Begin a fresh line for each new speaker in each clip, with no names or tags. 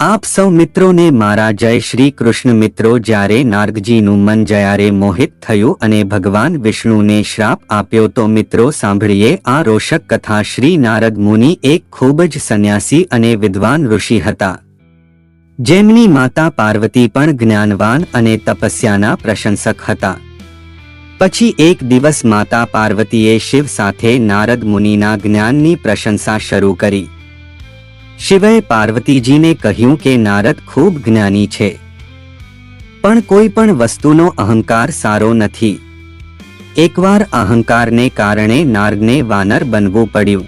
આપ સૌ મિત્રોને મારા જય શ્રી કૃષ્ણ। મિત્રો, જ્યારે નારદજીનું મન જ્યારે મોહિત થયું અને ભગવાન વિષ્ણુને શ્રાપ આપ્યો તો મિત્રો સાંભળીએ આ રોષક કથા। શ્રી નારદ મુનિ એક ખૂબ જ સંન્યાસી અને વિદ્વાન ઋષિ હતા, જેમની માતા પાર્વતી પણ જ્ઞાનવાન અને તપસ્યાના પ્રશંસક હતા। પછી એક દિવસ માતા પાર્વતીએ શિવ સાથે નારદ મુનિના જ્ઞાનની પ્રશંસા શરૂ કરી। શિવએ પાર્વતીજીને કહ્યું કે નારદ ખૂબ જ્ઞાની છે, પણ કોઈ પણ વસ્તુનો અહંકાર સારો નથી। એકવાર અહંકારને કારણે નારદને વાનર બનવું પડ્યું।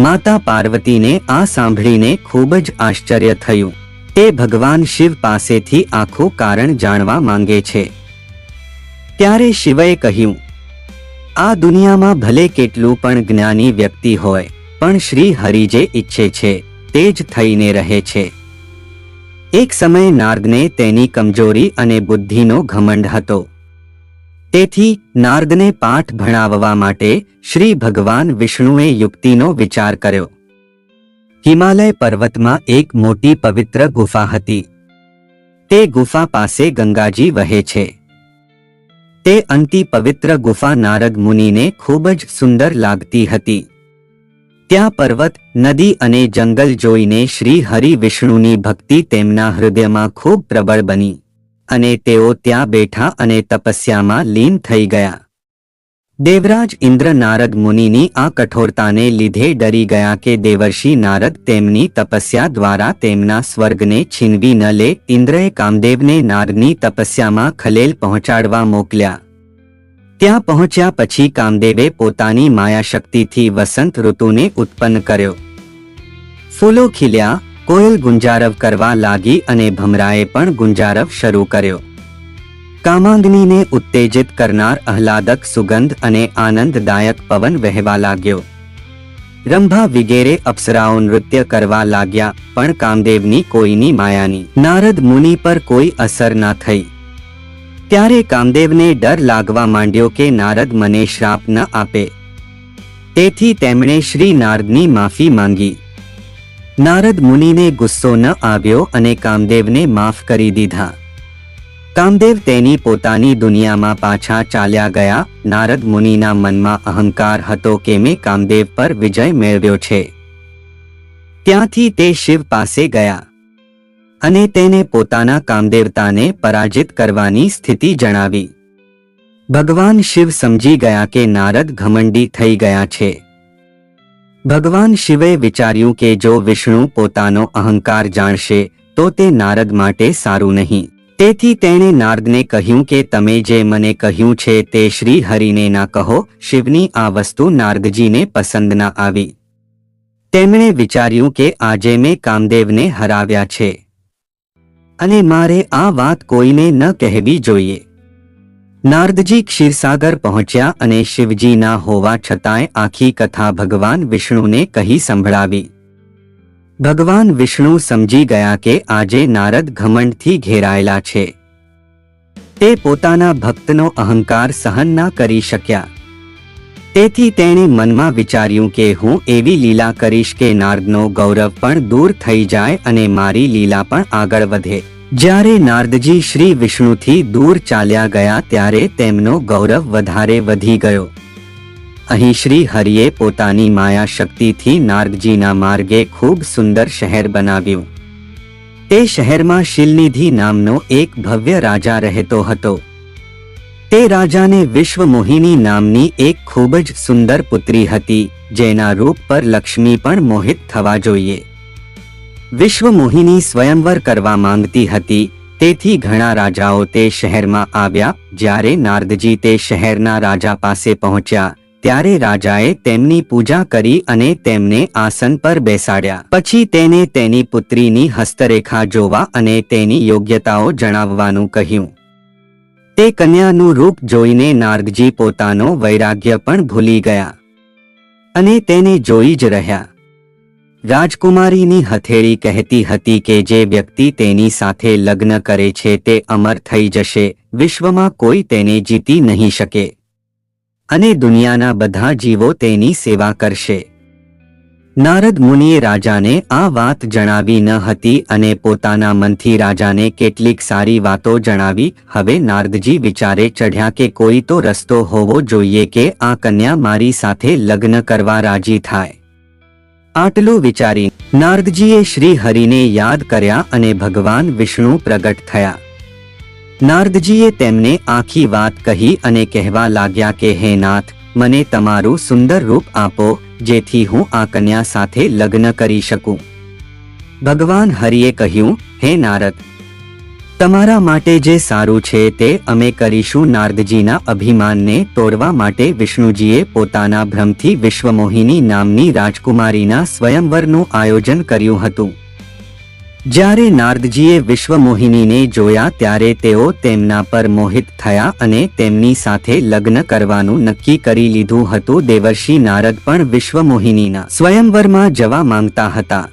માતા પાર્વતીને આ સાંભળીને ખૂબ જ આશ્ચર્ય થયું। તે ભગવાન શિવ પાસેથી આખું કારણ જાણવા માંગે છે। ત્યારે શિવએ કહ્યું, આ દુનિયામાં ભલે કેટલું પણ જ્ઞાની વ્યક્તિ હોય, પણ શ્રી હરિ જે ઈચ્છે છે તે જ થઈને રહે છે। એક સમયે નારદને તેની કમજોરી અને બુદ્ધિનો ઘમંડ હતો, તેથી નારદને પાઠ ભણાવવા માટે શ્રી ભગવાન વિષ્ણુએ યુક્તિનો વિચાર કર્યો। હિમાલય પર્વતમાં એક મોટી પવિત્ર ગુફા હતી। તે ગુફા પાસે ગંગાજી વહે છે। તે અંતિ પવિત્ર ગુફા નારદ મુનિને ખૂબ જ સુંદર લાગતી હતી। ત્યાં પર્વત, નદી અને જંગલ જોઈને શ્રી હરિ વિષ્ણુની ભક્તિ તેમના હૃદયમાં ખૂબ પ્રબળ બની અને તેઓ ત્યાં બેઠા અને તપસ્યામાં લીન થઈ ગયા। દેવરાજ ઇન્દ્ર નારદ મુનિની આ કઠોરતાને લીધે ડરી ગયા કે દેવર્ષિ નારદ તેમની તપસ્યા દ્વારા તેમના સ્વર્ગને છીનવી ન લે। ઇન્દ્રએ કામદેવને નારદની તપસ્યામાં ખલેલ પહોંચાડવા મોકલ્યા। ત્યાં પહોંચ્યા પછી કામદેવે પોતાની માયાશક્તિથી વસંત ઋતુને ઉત્પન્ન કર્યો। ફૂલો ખીલ્યા, કોયલ ગુંજારવ કરવા લાગી અને ભમરાએ પણ ગુંજારવ શરૂ કર્યો। કામાંગ્નિને ઉત્તેજિત કરનાર આહલાદક સુગંધ અને આનંદદાયક પવન વહેવા લાગ્યો। રંભા વિગેરે અપ્સરાઓ નૃત્ય કરવા લાગ્યા, પણ કામદેવની કોઈની માયાની નારદ મુનિ પર કોઈ અસર ના થઈ। ત્યારે કામદેવને ડર લાગવા માંડ્યો કે નારદ મને શ્રાપ ન આપે, તેથી તેમણે શ્રી નારદની માફી માંગી। નારદ મુનિને ગુસ્સો ન આવ્યો અને કામદેવને માફ કરી દીધા। કામદેવ તેની પોતાની દુનિયામાં પાછા ચાલ્યા ગયા। નારદ મુનિના મનમાં અહંકાર હતો કે મેં કામદેવ પર વિજય મેળવ્યો છે। ત્યાંથી તે શિવ પાસે ગયા અને તેને પોતાના કામદેવતાને પરાજિત કરવાની સ્થિતિ જણાવી। ભગવાન શિવ સમજી ગયા કે નારદ ઘમંડી થઈ ગયા છે। ભગવાન શિવે વિચાર્યું કે જો વિષ્ણુ પોતાનો અહંકાર જાણશે તો તે નારદ માટે સારું નહીં। તેથી તેણે નારદને કહ્યું કે તમે જે મને કહ્યું છે તે શ્રી હરિને ના કહો। શિવની આ વસ્તુ નારદજીને પસંદ ના આવી। તેમણે વિચાર્યું કે આજે મેં કામદેવને હરાવ્યા છે અને મારે આ વાત કોઈને ન કહેવી જોઈએ। નારદજી ક્ષીરસાગર પહોંચ્યા અને શિવજીના હોવા છતાંય આખી કથા ભગવાન વિષ્ણુને કહી સંભળાવી। ભગવાન વિષ્ણુ સમજી ગયા કે આજે નારદ ઘમંડથી ઘેરાયેલા છે। તે પોતાના ભક્તનો અહંકાર સહન ના કરી શક્યા। તેથી તેણે મનમાં વિચાર્યું કે હું એવી લીલા કરીશ કે નારદનો ગૌરવ પણ દૂર થઈ જાય અને મારી લીલા પણ આગળ વધે। જ્યારે નારદજી શ્રી વિષ્ણુથી દૂર ચાલ્યા ગયા ત્યારે તેમનો ગૌરવ વધારે વધી ગયો। અહીં શ્રી હરિએ પોતાની માયા શક્તિથી નારદજીના માર્ગે ખૂબ સુંદર શહેર બનાવ્યું। તે શહેરમાં શિલનિધિ નામનો એક ભવ્ય રાજા રહેતો હતો। તે રાજાને વિશ્વમોહિની નામની એક ખૂબ જ સુંદર પુત્રી હતી, જેના રૂપ પર લક્ષ્મી પણ મોહિત થવા જોઈએ। વિશ્વમોહિની સ્વયંવર કરવા માંગતી હતી, તેથી ઘણા રાજાઓ તે શહેરમાં આવ્યા। જ્યારે નારદજી તે શહેરના રાજા પાસે પહોંચ્યા ત્યારે રાજાએ તેમની પૂજા કરી અને તેમને આસન પર બેસાડ્યા। પછી તેને તેની પુત્રીની હસ્તરેખા જોવા અને તેની યોગ્યતાઓ જણાવવાનું કહ્યું। તે કન્યાનું રૂપ જોઈને નારદજી પોતાનો વૈરાગ્ય પણ ભૂલી ગયા અને તેને જોઈ જ રહ્યા। રાજકુમારીની હથેળી કહેતી હતી કે જે વ્યક્તિ તેની સાથે લગ્ન કરે છે તે અમર થઈ જશે। વિશ્વમાં કોઈ તેને જીતી નહીં શકે અને દુનિયાના બધા જીવો તેની સેવા કરશે। નારદ મુનિએ રાજાને આ વાત જણાવી ન હતી અને પોતાના મનથી રાજાને કેટલીક સારી વાતો જણાવી. હવે નારદજી વિચારે ચઢ્યા કે કોઈ તો રસ્તો હોવો જોઈએ કે આ કન્યા મારી સાથે લગ્ન કરવા રાજી થાય. આટલું વિચારી નારદજીએ શ્રી હરિને યાદ કર્યા અને ભગવાન વિષ્ણુ પ્રગટ થયા. નારદજીએ તેમને આખી વાત કહી અને કહેવા લાગ્યા કે હે નાથ, મને તમારું સુંદર રૂપ આપો જેથી હું આ કન્યા સાથે લગ્ન કરી શકું. ભગવાન હરિએ કહ્યું, હે નારદ, તમારા માટે જે સારું છે તે અમે કરીશું. નારદજીના અભિમાનને તોડવા માટે વિષ્ણુજીએ પોતાના ભ્રમથી વિશ્વમોહિની નામની રાજકુમારીના સ્વયંવરનું આયોજન કર્યું હતું. જ્યારે નારદજીએ વિશ્વમોહિનીને જોયા ત્યારે તેઓ તેમના પર મોહિત થયા અને તેમની સાથે લગ્ન કરવાનું નક્કી કરી લીધું હતું. દેવર્ષિ નારદ પણ વિશ્વમોહિનીના સ્વયંવરમાં જવા માંગતા હતા.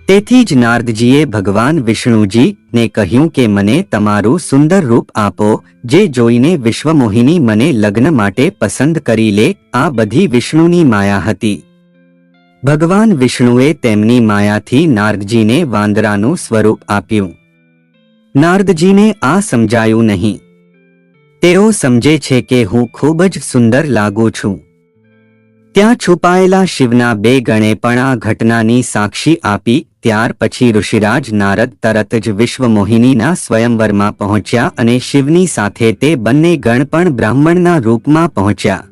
તેથી જ નારદજીએ ભગવાન વિષ્ણુજીને કહ્યું કે મને તમારું સુંદર રૂપ આપો જે જોઈને વિશ્વમોહિની મને લગ્ન માટે પસંદ કરી લે. આ બધી વિષ્ણુની માયા હતી. ભગવાન વિષ્ણુએ તેમની માયાથી નારદજીને વાંદરાનું સ્વરૂપ આપ્યું. નારદજીને આ સમજાયું નહીં. તેઓ સમજે છે કે હું ખૂબ જ સુંદર લાગુ છું. ત્યાં છુપાયેલા શિવના 2 ગણે પણ આ ઘટનાની સાક્ષી આપી. ત્યાર પછી ઋષિરાજ નારદ તરત જ વિશ્વમોહિનીના સ્વયંવરમાં પહોંચ્યા અને શિવની સાથે તે બંને ગણ પણ બ્રાહ્મણના રૂપમાં પહોંચ્યા.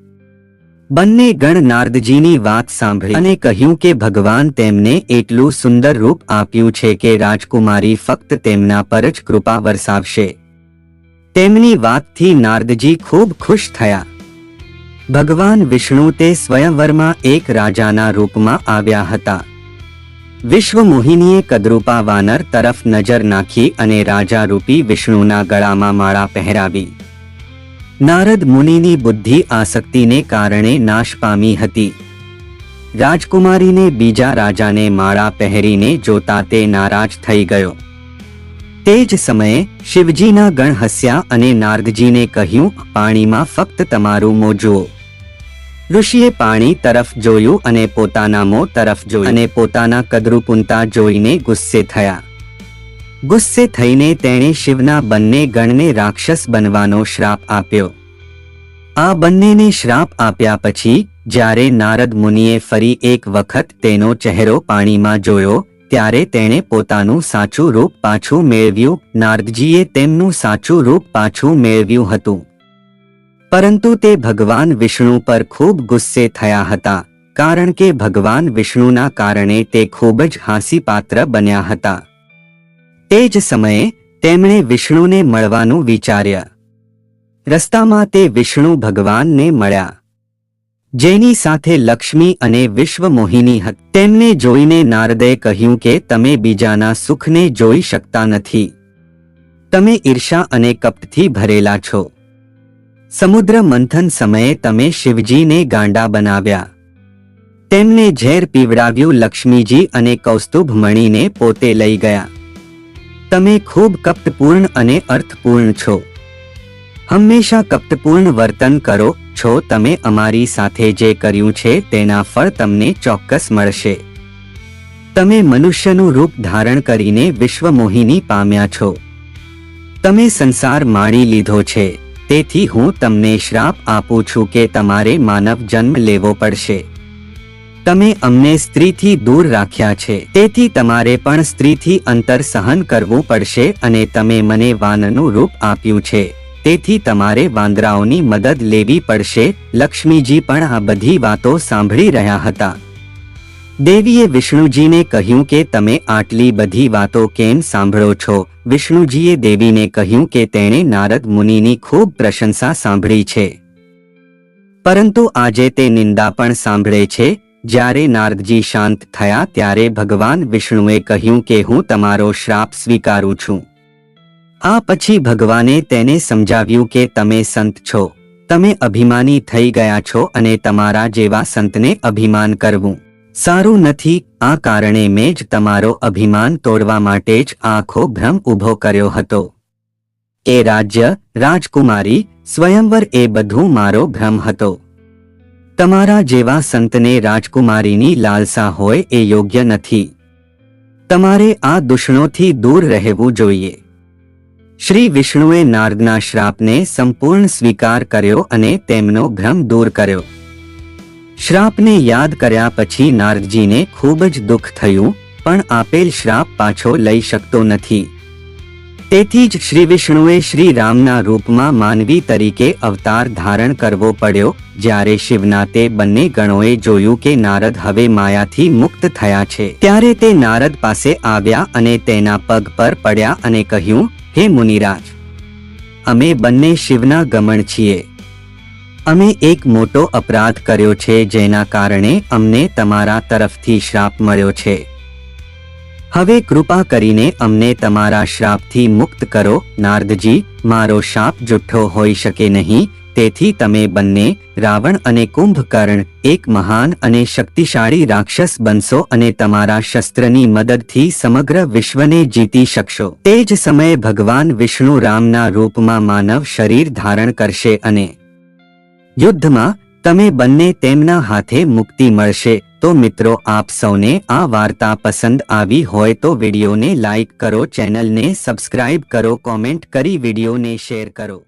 બંને ગણ નારદજીની વાત સાંભળી અને કહ્યું કે ભગવાન તેમને એટલું સુંદર રૂપ આપ્યું છે કે રાજકુમારી ફક્ત તેમના પર જ કૃપા વરસાવશે. તેમની વાતથી નારદજી ખૂબ ખુશ થયા. ભગવાન વિષ્ણુ તે સ્વયંવરમાં એક રાજાના રૂપમાં આવ્યા હતા. વિશ્વમોહિનીએ કદરૂપા વાનર તરફ નજર નાખી અને રાજા રૂપી વિષ્ણુના ગળામાં માળા પહેરાવી. નારદ મુનિની બુદ્ધિ આસક્તિને કારણે નાશ પામી હતી. રાજકુમારીને બીજા રાજાને માળા પહેરીને જોતા તે નારાજ થઈ ગયો. તે જ સમયે શિવજીના ગણ હસ્યા અને નારદજીને કહ્યું, પાણીમાં ફક્ત તમારું મોં જુઓ. ઋષિએ પાણી તરફ જોયું અને પોતાના મોં તરફ જોયું અને પોતાના કદરૂપુંતા જોઈને ગુસ્સે થયા. ગુસ્સે થઈને તેણે શિવના બંને ગણને રાક્ષસ બનવાનો શ્રાપ આપ્યો. આ બંનેને શ્રાપ આપ્યા પછી જ્યારે નારદ મુનિએ ફરી એક વખત તેનો ચહેરો પાણીમાં જોયો ત્યારે તેણે પોતાનું સાચું રૂપ પાછું મેળવ્યું. નારદજીએ તેમનું સાચું રૂપ પાછું મેળવ્યું હતું, પરંતુ તે ભગવાન વિષ્ણુ પર ખૂબ ગુસ્સે થયા હતા કારણ કે ભગવાન વિષ્ણુના કારણે તે ખૂબ જ હાસ્યપાત્ર બન્યા હતા. તે જ સમયે તેમણે વિષ્ણુને મળવાનું વિચાર્યા. રસ્તામાં તે વિષ્ણુ ભગવાનને મળ્યા, જેની સાથે લક્ષ્મી અને વિશ્વમોહિની હતી. તેમને જોઈને નારદે કહ્યું કે તમે બીજાના સુખને જોઈ શકતા નથી. તમે ઈર્ષા અને કપટથી ભરેલા છો. સમુદ્ર મંથન સમયે તમે શિવજીને ગાંડા બનાવ્યા. તેમને ઝેર પીવડાવ્યું. લક્ષ્મીજી અને કૌસ્તુભ મણીને પોતે લઈ ગયા. તમે ખૂબ કપટપૂર્ણ અને અર્થપૂર્ણ છો. હંમેશા કપટપૂર્ણ વર્તન કરો છો. તમે અમારી સાથે જે કર્યું છે તેના ફળ તમને ચોક્કસ મળશે. તમે મનુષ્યનું રૂપ ધારણ કરીને વિશ્વમોહિની પામ્યા છો. તમે સંસાર માણી લીધો છે. તેથી હું તમને શ્રાપ આપું છું કે તમારે માનવ જન્મ લેવો પડશે. તમે અમને સ્ત્રીથી દૂર રાખ્યા છે, તેથી તમારે પણ સ્ત્રીથી અંતર સહન કરવું પડશે અને તમે મને વાનનું રૂપ આપ્યું છે, તેથી તમારે વાંદરાઓની મદદ લેવી પડશે. લક્ષ્મીજી પણ આ બધી વાતો સાંભળી રહ્યા હતા. દેવીએ વિષ્ણુજીને કહ્યું કે તમે આટલી બધી વાતો કેમ સાંભળો છો? વિષ્ણુજીએ દેવીને કહ્યું કે તેણે નારદ મુનિની ખૂબ પ્રશંસા સાંભળી છે, પરંતુ આજે તે નિંદા પણ સાંભળે છે. જ્યારે નારદજી શાંત થયા ત્યારે ભગવાન વિષ્ણુએ કહ્યું કે હું તમારો શ્રાપ સ્વીકારું છું. આ પછી ભગવાને તેને સમજાવ્યું કે તમે સંત છો, તમે અભિમાની થઈ ગયા છો અને તમારા જેવા સંતને અભિમાન કરવું સારું નથી. આ કારણે મેં જ તમારો અભિમાન તોડવા માટે જ આખો ભ્રમ ઊભો કર્યો હતો. એ રાજ્ય, રાજકુમારી, સ્વયંવર એ બધું મારો ભ્રમ હતો. તમારા જેવા સંતને રાજકુમારીની લાલસા હોય એ યોગ્ય નથી. તમારે આ દૂષણોથી દૂર રહેવું જોઈએ. શ્રી વિષ્ણુએ નારદના શ્રાપને સંપૂર્ણ સ્વીકાર કર્યો અને તેમનો ભ્રમ દૂર કર્યો. શ્રાપને યાદ કર્યા પછી નારદજીને ખૂબ જ દુઃખ થયું, પણ આપેલ શ્રાપ પાછો લઈ શકતો નથી. તેથી જ શ્રી વિષ્ણુએ શ્રી રામના રૂપમાં માનવી તરીકે અવતાર ધારણ કરવો પડ્યો. જ્યારે શિવના તે બંને ગણોએ જોયું કે નારદ હવે માયાથી મુક્ત થયા છે, ત્યારે તે નારદ પાસે આવ્યા અને તેના પગ પર પડ્યા અને કહ્યું, હે મુનિરાજ, અમે બંને શિવના ગમણ છીએ. અમે એક મોટો અપરાધ કર્યો છે, જેના કારણે અમને તમારા તરફથી શ્રાપ મળ્યો છે. હવે કૃપા કરીને અમને તમારા શ્રાપથી મુક્ત કરો. નારદજી, મારો શાપ જુઠ્ઠો હોઈ શકે નહીં. તેથી તમે બંને, રાવણ અને કુંભકર્ણ, એક મહાન અને શક્તિશાળી રાક્ષસ બનશો અને તમારા શસ્ત્રની મદદથી સમગ્ર વિશ્વને જીતી શકશો. તે જ સમયે ભગવાન વિષ્ણુ રામના રૂપમાં માનવ શરીર ધારણ કરશે અને યુદ્ધમાં તમે બંને તેમના હાથે મુક્તિ મળશે. તો મિત્રો, આપ સૌને આ વાર્તા પસંદ આવી હોય તો વિડીયોને લાઈક કરો, ચેનલને સબસ્ક્રાઇબ કરો, કોમેન્ટ કરી વિડીયોને શેર કરો.